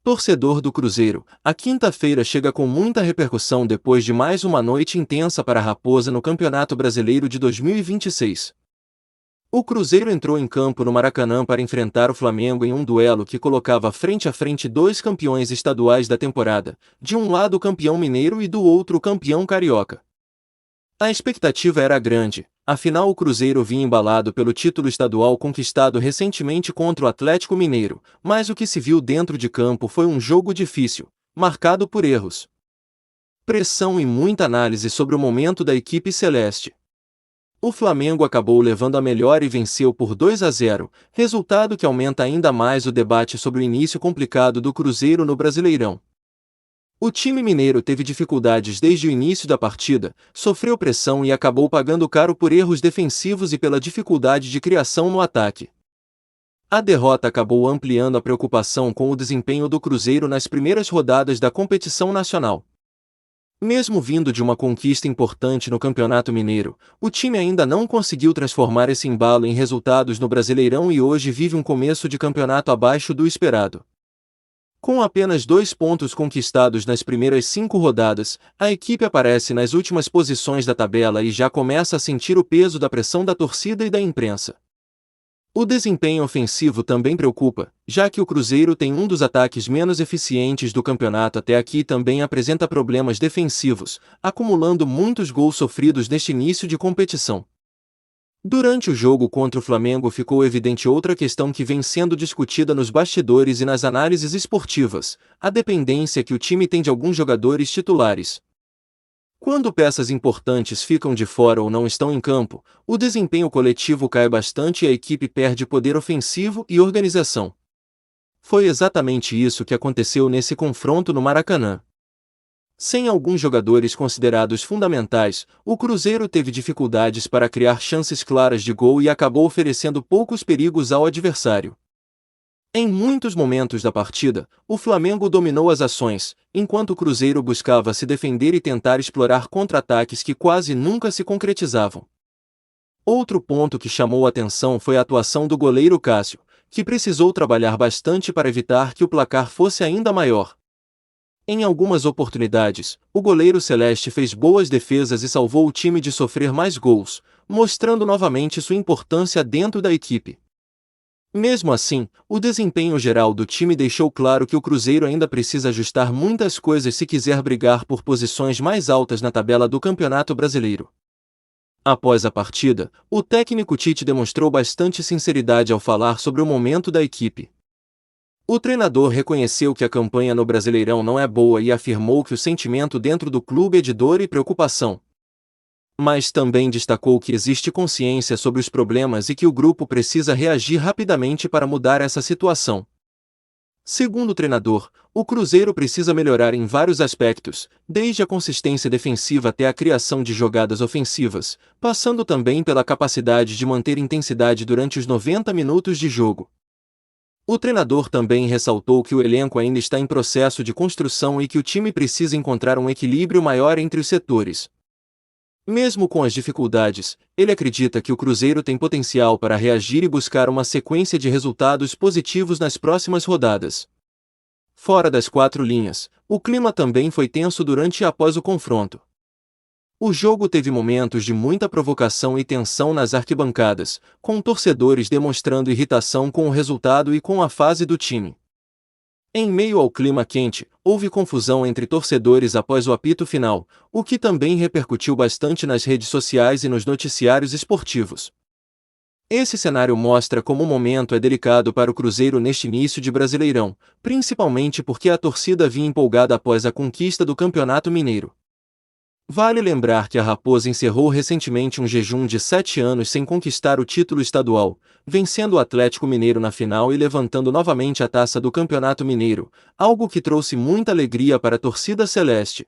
Torcedor do Cruzeiro, a quinta-feira chega com muita repercussão depois de mais uma noite intensa para a Raposa no Campeonato Brasileiro de 2026. O Cruzeiro entrou em campo no Maracanã para enfrentar o Flamengo em um duelo que colocava frente a frente dois campeões estaduais da temporada, de um lado o campeão mineiro e do outro o campeão carioca. A expectativa era grande, afinal o Cruzeiro vinha embalado pelo título estadual conquistado recentemente contra o Atlético Mineiro, mas o que se viu dentro de campo foi um jogo difícil, marcado por erros, pressão e muita análise sobre o momento da equipe celeste. O Flamengo acabou levando a melhor e venceu por 2-0, resultado que aumenta ainda mais o debate sobre o início complicado do Cruzeiro no Brasileirão. O time mineiro teve dificuldades desde o início da partida, sofreu pressão e acabou pagando caro por erros defensivos e pela dificuldade de criação no ataque. A derrota acabou ampliando a preocupação com o desempenho do Cruzeiro nas primeiras rodadas da competição nacional. Mesmo vindo de uma conquista importante no Campeonato Mineiro, o time ainda não conseguiu transformar esse embalo em resultados no Brasileirão e hoje vive um começo de campeonato abaixo do esperado. Com apenas 2 pontos conquistados nas primeiras 5 rodadas, a equipe aparece nas últimas posições da tabela e já começa a sentir o peso da pressão da torcida e da imprensa. O desempenho ofensivo também preocupa, já que o Cruzeiro tem um dos ataques menos eficientes do campeonato até aqui e também apresenta problemas defensivos, acumulando muitos gols sofridos neste início de competição. Durante o jogo contra o Flamengo ficou evidente outra questão que vem sendo discutida nos bastidores e nas análises esportivas: a dependência que o time tem de alguns jogadores titulares. Quando peças importantes ficam de fora ou não estão em campo, o desempenho coletivo cai bastante e a equipe perde poder ofensivo e organização. Foi exatamente isso que aconteceu nesse confronto no Maracanã. Sem alguns jogadores considerados fundamentais, o Cruzeiro teve dificuldades para criar chances claras de gol e acabou oferecendo poucos perigos ao adversário. Em muitos momentos da partida, o Flamengo dominou as ações, enquanto o Cruzeiro buscava se defender e tentar explorar contra-ataques que quase nunca se concretizavam. Outro ponto que chamou a atenção foi a atuação do goleiro Cássio, que precisou trabalhar bastante para evitar que o placar fosse ainda maior. Em algumas oportunidades, o goleiro celeste fez boas defesas e salvou o time de sofrer mais gols, mostrando novamente sua importância dentro da equipe. Mesmo assim, o desempenho geral do time deixou claro que o Cruzeiro ainda precisa ajustar muitas coisas se quiser brigar por posições mais altas na tabela do Campeonato Brasileiro. Após a partida, o técnico Tite demonstrou bastante sinceridade ao falar sobre o momento da equipe. O treinador reconheceu que a campanha no Brasileirão não é boa e afirmou que o sentimento dentro do clube é de dor e preocupação. Mas também destacou que existe consciência sobre os problemas e que o grupo precisa reagir rapidamente para mudar essa situação. Segundo o treinador, o Cruzeiro precisa melhorar em vários aspectos, desde a consistência defensiva até a criação de jogadas ofensivas, passando também pela capacidade de manter intensidade durante os 90 minutos de jogo. O treinador também ressaltou que o elenco ainda está em processo de construção e que o time precisa encontrar um equilíbrio maior entre os setores. Mesmo com as dificuldades, ele acredita que o Cruzeiro tem potencial para reagir e buscar uma sequência de resultados positivos nas próximas rodadas. Fora das 4 linhas, o clima também foi tenso durante e após o confronto. O jogo teve momentos de muita provocação e tensão nas arquibancadas, com torcedores demonstrando irritação com o resultado e com a fase do time. Em meio ao clima quente, houve confusão entre torcedores após o apito final, o que também repercutiu bastante nas redes sociais e nos noticiários esportivos. Esse cenário mostra como o momento é delicado para o Cruzeiro neste início de Brasileirão, principalmente porque a torcida vinha empolgada após a conquista do Campeonato Mineiro. Vale lembrar que a Raposa encerrou recentemente um jejum de 7 anos sem conquistar o título estadual, vencendo o Atlético Mineiro na final e levantando novamente a taça do Campeonato Mineiro, algo que trouxe muita alegria para a torcida celeste.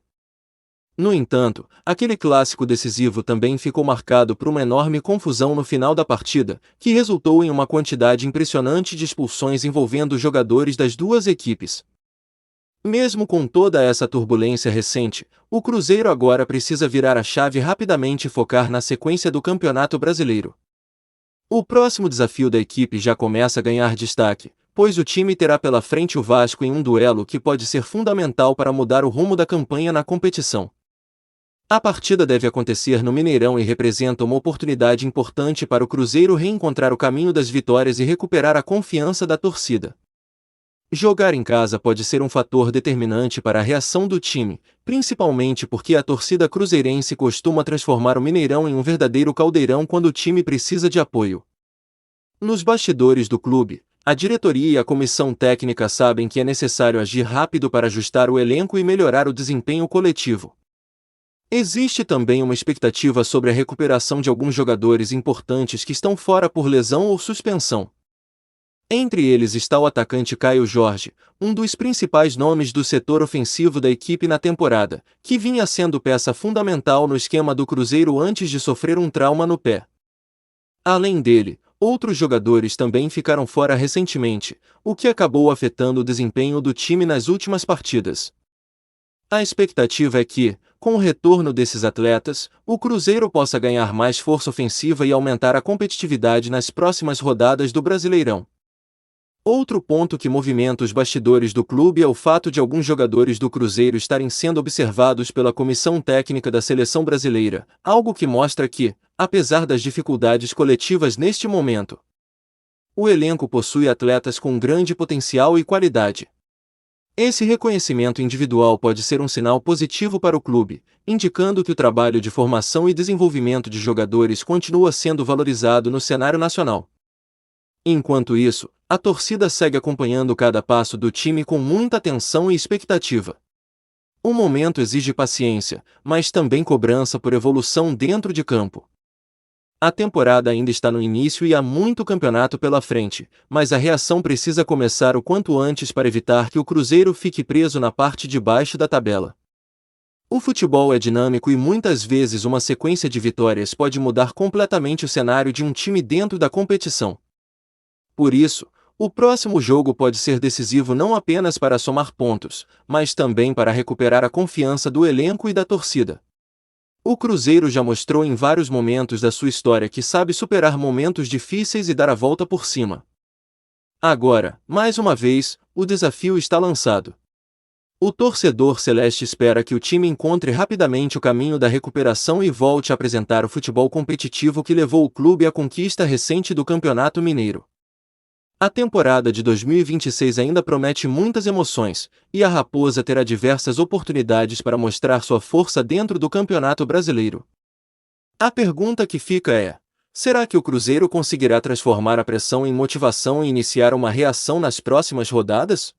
No entanto, aquele clássico decisivo também ficou marcado por uma enorme confusão no final da partida, que resultou em uma quantidade impressionante de expulsões envolvendo jogadores das duas equipes. Mesmo com toda essa turbulência recente, o Cruzeiro agora precisa virar a chave rapidamente e focar na sequência do Campeonato Brasileiro. O próximo desafio da equipe já começa a ganhar destaque, pois o time terá pela frente o Vasco em um duelo que pode ser fundamental para mudar o rumo da campanha na competição. A partida deve acontecer no Mineirão e representa uma oportunidade importante para o Cruzeiro reencontrar o caminho das vitórias e recuperar a confiança da torcida. Jogar em casa pode ser um fator determinante para a reação do time, principalmente porque a torcida cruzeirense costuma transformar o Mineirão em um verdadeiro caldeirão quando o time precisa de apoio. Nos bastidores do clube, a diretoria e a comissão técnica sabem que é necessário agir rápido para ajustar o elenco e melhorar o desempenho coletivo. Existe também uma expectativa sobre a recuperação de alguns jogadores importantes que estão fora por lesão ou suspensão. Entre eles está o atacante Caio Jorge, um dos principais nomes do setor ofensivo da equipe na temporada, que vinha sendo peça fundamental no esquema do Cruzeiro antes de sofrer um trauma no pé. Além dele, outros jogadores também ficaram fora recentemente, o que acabou afetando o desempenho do time nas últimas partidas. A expectativa é que, com o retorno desses atletas, o Cruzeiro possa ganhar mais força ofensiva e aumentar a competitividade nas próximas rodadas do Brasileirão. Outro ponto que movimenta os bastidores do clube é o fato de alguns jogadores do Cruzeiro estarem sendo observados pela comissão técnica da seleção brasileira, algo que mostra que, apesar das dificuldades coletivas neste momento, o elenco possui atletas com grande potencial e qualidade. Esse reconhecimento individual pode ser um sinal positivo para o clube, indicando que o trabalho de formação e desenvolvimento de jogadores continua sendo valorizado no cenário nacional. Enquanto isso, a torcida segue acompanhando cada passo do time com muita atenção e expectativa. O momento exige paciência, mas também cobrança por evolução dentro de campo. A temporada ainda está no início e há muito campeonato pela frente, mas a reação precisa começar o quanto antes para evitar que o Cruzeiro fique preso na parte de baixo da tabela. O futebol é dinâmico e muitas vezes uma sequência de vitórias pode mudar completamente o cenário de um time dentro da competição. Por isso, o próximo jogo pode ser decisivo não apenas para somar pontos, mas também para recuperar a confiança do elenco e da torcida. O Cruzeiro já mostrou em vários momentos da sua história que sabe superar momentos difíceis e dar a volta por cima. Agora, mais uma vez, o desafio está lançado. O torcedor celeste espera que o time encontre rapidamente o caminho da recuperação e volte a apresentar o futebol competitivo que levou o clube à conquista recente do Campeonato Mineiro. A temporada de 2026 ainda promete muitas emoções, e a Raposa terá diversas oportunidades para mostrar sua força dentro do Campeonato Brasileiro. A pergunta que fica é: será que o Cruzeiro conseguirá transformar a pressão em motivação e iniciar uma reação nas próximas rodadas?